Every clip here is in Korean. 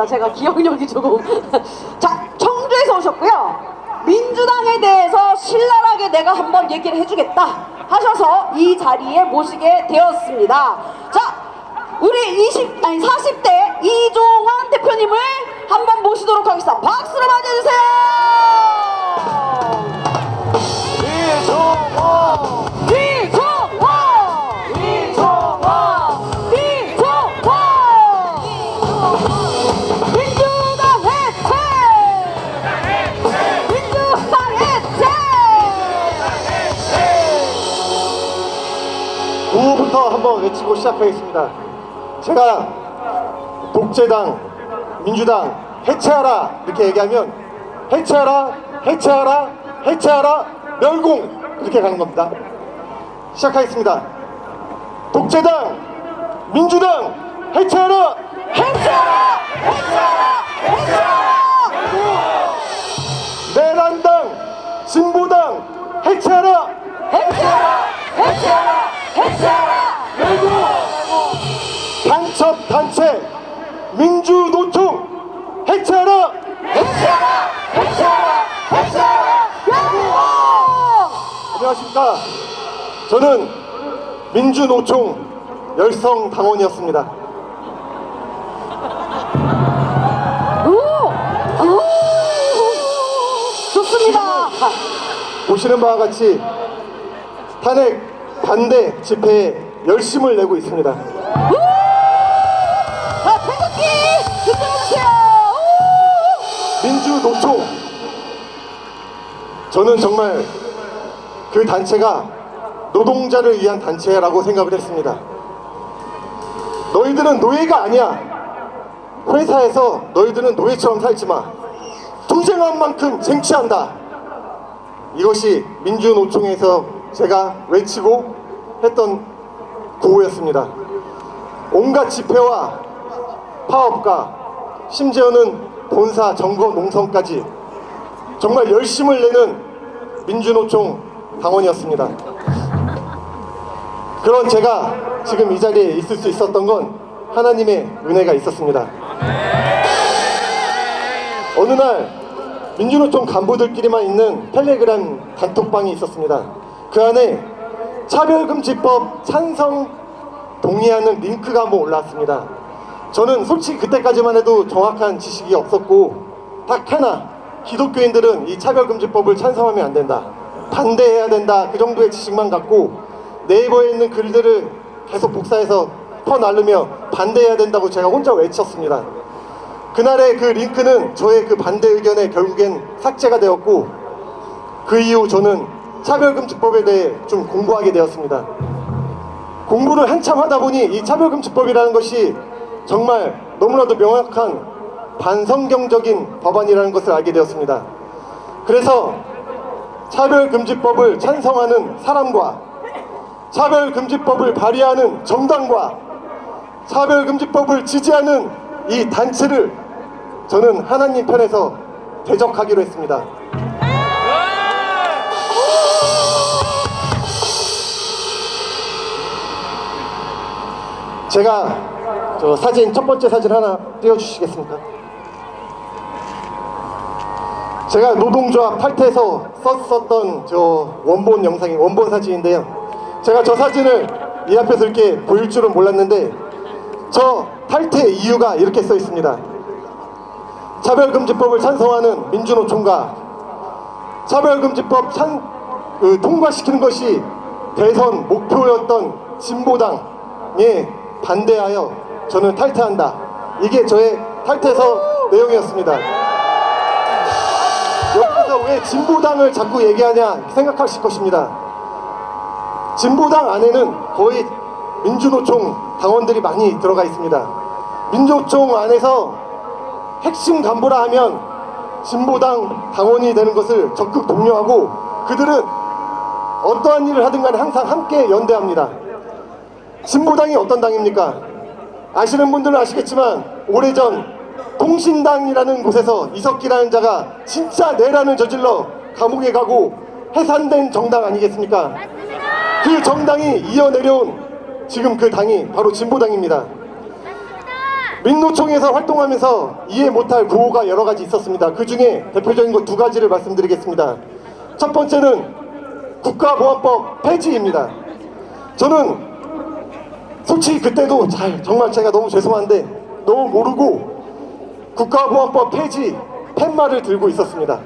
죄송합니다. 제가 기억력이 조금. 자, 청주에서 오셨고요. 민주당에 대해서 신랄하게 내가 한번 얘기를 해주겠다 하셔서 이 자리에 모시게 되었습니다. 자, 우리 40대 이종환 대표님을 한번 모시도록 하겠습니다. 박수로 맞아주세요. 구호부터 한번 외치고 시작하겠습니다. 제가 독재당, 민주당 해체하라 이렇게 얘기하면 해체하라, 해체하라, 해체하라, 멸공 이렇게 가는 겁니다. 시작하겠습니다. 독재당, 민주당 해체하라, 해체하라, 해체하라, 해체하라. 내란당, 진보당 해체하라, 해체하라, 해체하라, 해체하라. 간첩 단체 민주노총 해체하라, 해체하라, 해체하라, 해체하라. 안녕하십니까. 저는 민주노총 열성 당원이었습니다. 좋습니다. 보시는 바와 같이 탄핵 반대 집회에 열심을 내고 있습니다. 자, 태극기 들어주세요. 민주노총, 저는 정말 그 단체가 노동자를 위한 단체라고 생각을 했습니다. 너희들은 노예가 아니야. 회사에서 너희들은 노예처럼 살지 마. 투쟁한 만큼 쟁취한다. 이것이 민주노총에서 제가 외치고 했던 구호였습니다. 온갖 집회와 파업과 심지어는 본사 점거 농성까지 정말 열심을 내는 민주노총 당원이었습니다. 그런 제가 지금 이 자리에 있을 수 있었던 건 하나님의 은혜가 있었습니다. 어느 날 민주노총 간부들끼리만 있는 텔레그램 단톡방이 있었습니다. 그 안에 차별금지법 찬성 동의하는 링크가 한번 올라왔습니다. 저는 솔직히 그때까지만 해도 정확한 지식이 없었고 딱 하나, 기독교인들은 이 차별금지법을 찬성하면 안 된다, 반대해야 된다, 그 정도의 지식만 갖고 네이버에 있는 글들을 계속 복사해서 퍼나르며 반대해야 된다고 제가 혼자 외쳤습니다. 그날의 그 링크는 저의 그 반대 의견에 결국엔 삭제가 되었고, 그 이후 저는 차별금지법에 대해 좀 공부하게 되었습니다. 공부를 한참 하다 보니 이 차별금지법이라는 것이 정말 너무나도 명확한 반성경적인 법안이라는 것을 알게 되었습니다. 그래서 차별금지법을 찬성하는 사람과 차별금지법을 발의하는 정당과 차별금지법을 지지하는 이 단체를 저는 하나님 편에서 대적하기로 했습니다. 제가 저 사진, 첫 번째 사진 하나 띄워주시겠습니까? 제가 노동조합 탈퇴에서 썼었던 저 원본 영상이 원본 사진인데요. 제가 저 사진을 이 앞에서 이렇게 보일 줄은 몰랐는데 저 탈퇴 이유가 이렇게 써 있습니다. 차별금지법을 찬성하는 민주노총과 차별금지법 통과시키는 것이 대선 목표였던 진보당에 반대하여 저는 탈퇴한다. 이게 저의 탈퇴서 내용이었습니다. 여기서 왜 진보당을 자꾸 얘기하냐 생각하실 것입니다. 진보당 안에는 거의 민주노총 당원들이 많이 들어가 있습니다. 민주노총 안에서 핵심 간부라 하면 진보당 당원이 되는 것을 적극 독려하고, 그들은 어떠한 일을 하든 간에 항상 함께 연대합니다. 진보당이 어떤 당입니까? 아시는 분들은 아시겠지만 오래전 통신당이라는 곳에서 이석기라는 자가 진짜 내란을 저질러 감옥에 가고 해산된 정당 아니겠습니까? 그 정당이 이어내려온 지금 그 당이 바로 진보당입니다. 민노총에서 활동하면서 이해 못할 구호가 여러 가지 있었습니다. 그 중에 대표적인 것 두 가지를 말씀드리겠습니다. 첫 번째는 국가보안법 폐지입니다. 저는 솔직히 그때도 정말 제가 너무 죄송한데 너무 모르고 국가보안법 폐지 팻말을 들고 있었습니다.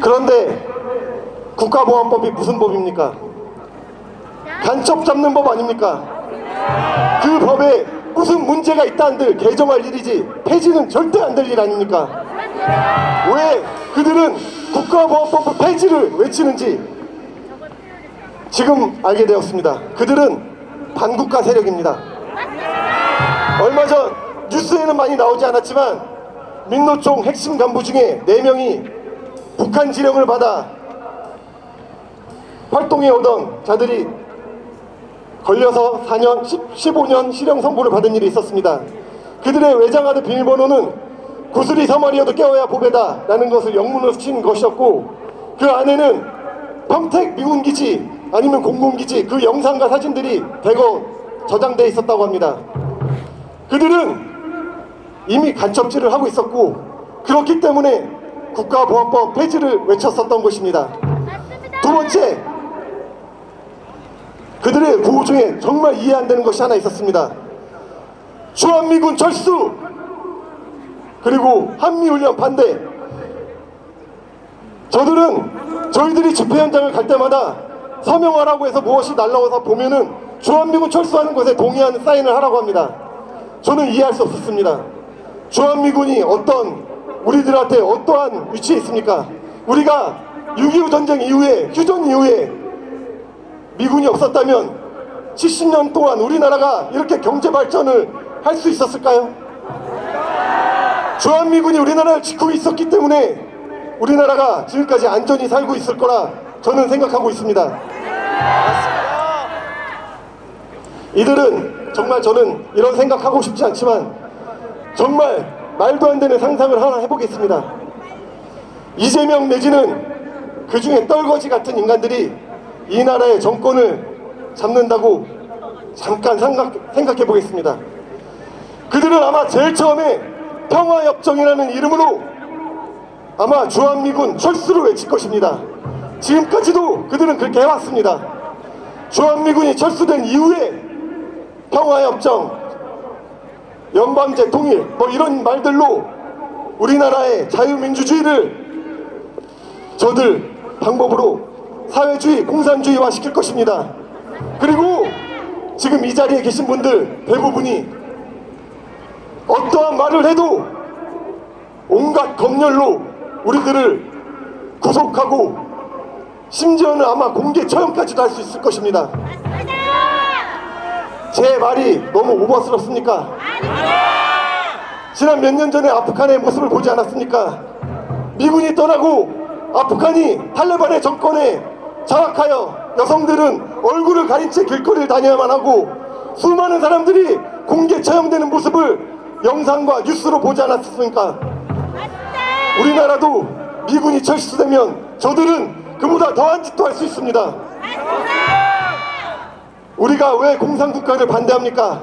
그런데 국가보안법이 무슨 법입니까? 간첩 잡는 법 아닙니까? 그 법에 무슨 문제가 있다 한들 개정할 일이지 폐지는 절대 안 될 일 아닙니까? 왜 그들은 국가보안법 폐지를 외치는지 지금 알게 되었습니다. 그들은 반국가 세력입니다. 얼마 전 뉴스에는 많이 나오지 않았지만 민노총 핵심 간부 중에 4명이 북한 지령을 받아 활동해 오던 자들이 걸려서 4년, 15년 실형 선고를 받은 일이 있었습니다. 그들의 외장하드 비밀번호는 구슬이 서말이어도 깨워야 보배다 라는 것을 영문으로 친 것이었고, 그 안에는 평택 미군기지 아니면 공군기지 그 영상과 사진들이 대거 저장되어 있었다고 합니다. 그들은 이미 간첩질을 하고 있었고 그렇기 때문에 국가보안법 폐지를 외쳤었던 것입니다. 두 번째, 그들의 구호 중에 정말 이해 안 되는 것이 하나 있었습니다. 주한미군 철수, 그리고 한미훈련 반대. 저희들이 집회 현장을 갈 때마다 서명하라고 해서 무엇이 날라와서 보면은 주한미군 철수하는 것에 동의하는 사인을 하라고 합니다. 저는 이해할 수 없었습니다. 주한미군이 우리들한테 어떠한 위치에 있습니까? 우리가 6.25 전쟁 이후에, 휴전 이후에 미군이 없었다면 70년 동안 우리나라가 이렇게 경제 발전을 할 수 있었을까요? 주한미군이 우리나라를 지키고 있었기 때문에 우리나라가 지금까지 안전히 살고 있을 거라 저는 생각하고 있습니다. 이들은 정말, 저는 이런 생각하고 싶지 않지만 정말 말도 안 되는 상상을 하나 해보겠습니다. 이재명 내지는 그 중에 떨거지 같은 인간들이 이 나라의 정권을 잡는다고 잠깐 생각해 보겠습니다. 그들은 아마 제일 처음에 평화협정이라는 이름으로 아마 주한미군 철수를 외칠 것입니다. 지금까지도 그들은 그렇게 해왔습니다. 주한미군이 철수된 이후에 평화협정, 연방제 통일 이런 말들로 우리나라의 자유민주주의를 저들 방법으로 사회주의, 공산주의화 시킬 것입니다. 그리고 지금 이 자리에 계신 분들 대부분이 어떠한 말을 해도 온갖 검열로 우리들을 구속하고 심지어는 아마 공개 처형까지도 할 수 있을 것입니다. 제 말이 너무 오버스럽습니까? 지난 몇 년 전에 아프간의 모습을 보지 않았습니까? 미군이 떠나고 아프간이 탈레반의 정권에 장악하여 여성들은 얼굴을 가린 채 길거리를 다녀야만 하고 수많은 사람들이 공개 처형되는 모습을 영상과 뉴스로 보지 않았습니까? 우리나라도 미군이 철수되면 저들은 그보다 더한 짓도 할 수 있습니다. 우리가 왜 공산국가를 반대합니까?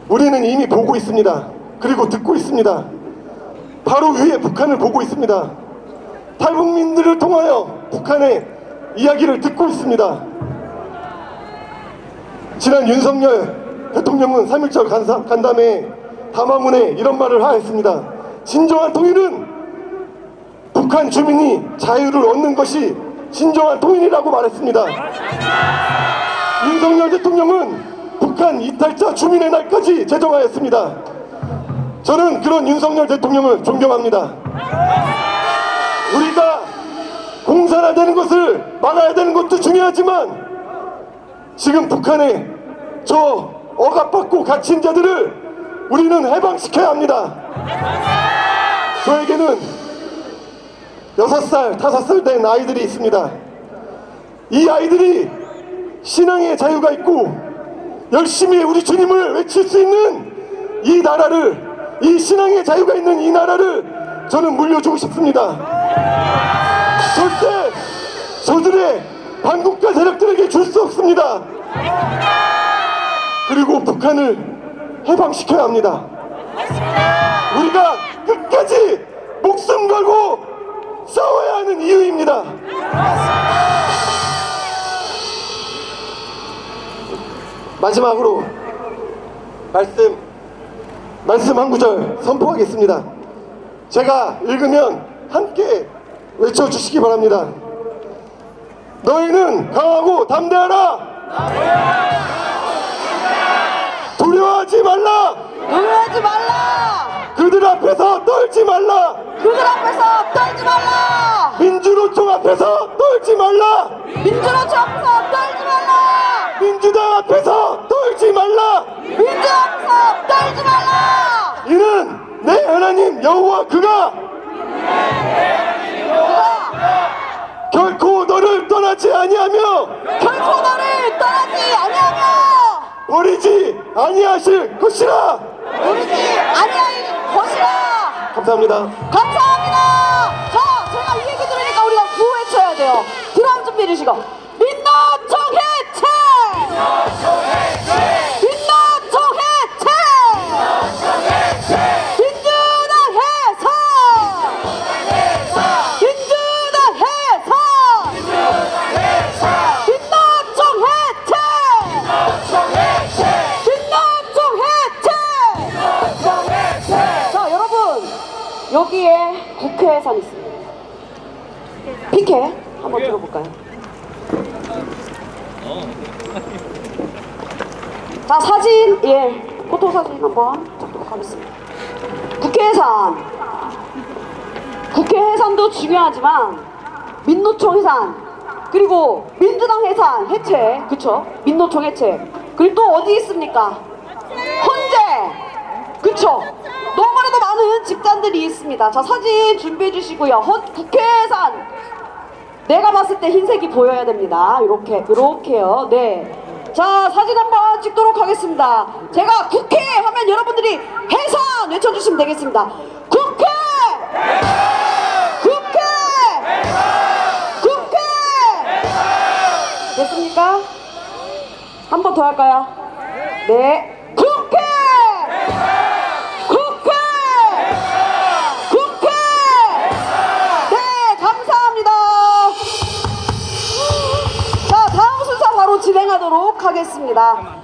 우리는 이미 보고 있습니다. 그리고 듣고 있습니다. 바로 위에 북한을 보고 있습니다. 탈북민들을 통하여 북한의 이야기를 듣고 있습니다. 지난 윤석열 대통령은 3.1절 간담회 담화문에 이런 말을 하였습니다. 진정한 통일은 북한 주민이 자유를 얻는 것이 진정한 통일이라고 말했습니다. 윤석열 대통령은 북한 이탈자 주민의 날까지 제정하였습니다. 저는 그런 윤석열 대통령을 존경합니다. 우리가 공산화되는 것을 막아야 되는 것도 중요하지만 지금 북한의 저 억압받고 갇힌 자들을 우리는 해방시켜야 합니다. 저에게는 6살, 5살 된 아이들이 있습니다. 이 아이들이 신앙의 자유가 있고 열심히 우리 주님을 외칠 수 있는 이 나라를, 이 신앙의 자유가 있는 이 나라를 저는 물려주고 싶습니다. 절대 저들의 반국가 세력들에게 줄 수 없습니다. 그리고 북한을 해방시켜야 합니다. 우리가 끝까지 목숨 걸고 싸워야 하는 이유입니다. 마지막으로 말씀 한 구절 선포하겠습니다. 제가 읽으면 함께 외쳐주시기 바랍니다. 너희는 강하고 담대하라. 두려워하지 말라. 놀라지 말라. 그들 앞에서 떨지 말라. 그들 앞에서 떨지 말라. 민주노총 앞에서 떨지 말라. 민주노총 앞에서 떨지 말라. 민주당 앞에서 떨지 말라. 민주 앞에서 떨지 말라. 이는 내 하나님 여호와 그가 결코 너를 떠나지 아니하며 결코 너를 떠나지 아니하며 버리지 아니하실 것이라. 버리지 아니할 것이라. 감사합니다. 감사합니다. 자, 제가 이 얘기 들으니까 우리가 구호 외쳐야 돼요. 드럼 준비해 주시고. 민노총 해체! 민노총 해체! 민주당 해산! 민주당 해산! 민노총 해체! 민노총 해체! 자, 여러분, 여기에 국회 예산 있습니다. 피켓 한번 들어볼까요? 자, 사진, 예, 포토 사진 한번 찍도록 하겠습니다. 국회 예산도 중요하지만 민노총 해산, 그리고 민주당 해산 해체, 그쵸? 민노총 해체. 그리고 또 어디 있습니까? 헌재, 그쵸? 너무나도 많은 집단들이 있습니다. 자, 사진 준비해 주시고요. 국회 예산, 내가 봤을 때 흰색이 보여야 됩니다. 이렇게요. 네. 자, 사진 한번 찍도록 하겠습니다. 제가 국회 하면 여러분들이 해산 외쳐주시면 되겠습니다. 국회! 국회! 국회! 됐습니까? 한 번 더 할까요? 네. 국회! 국회! 국회! 네, 감사합니다. 자, 다음 순서 바로 진행하도록 하겠습니다.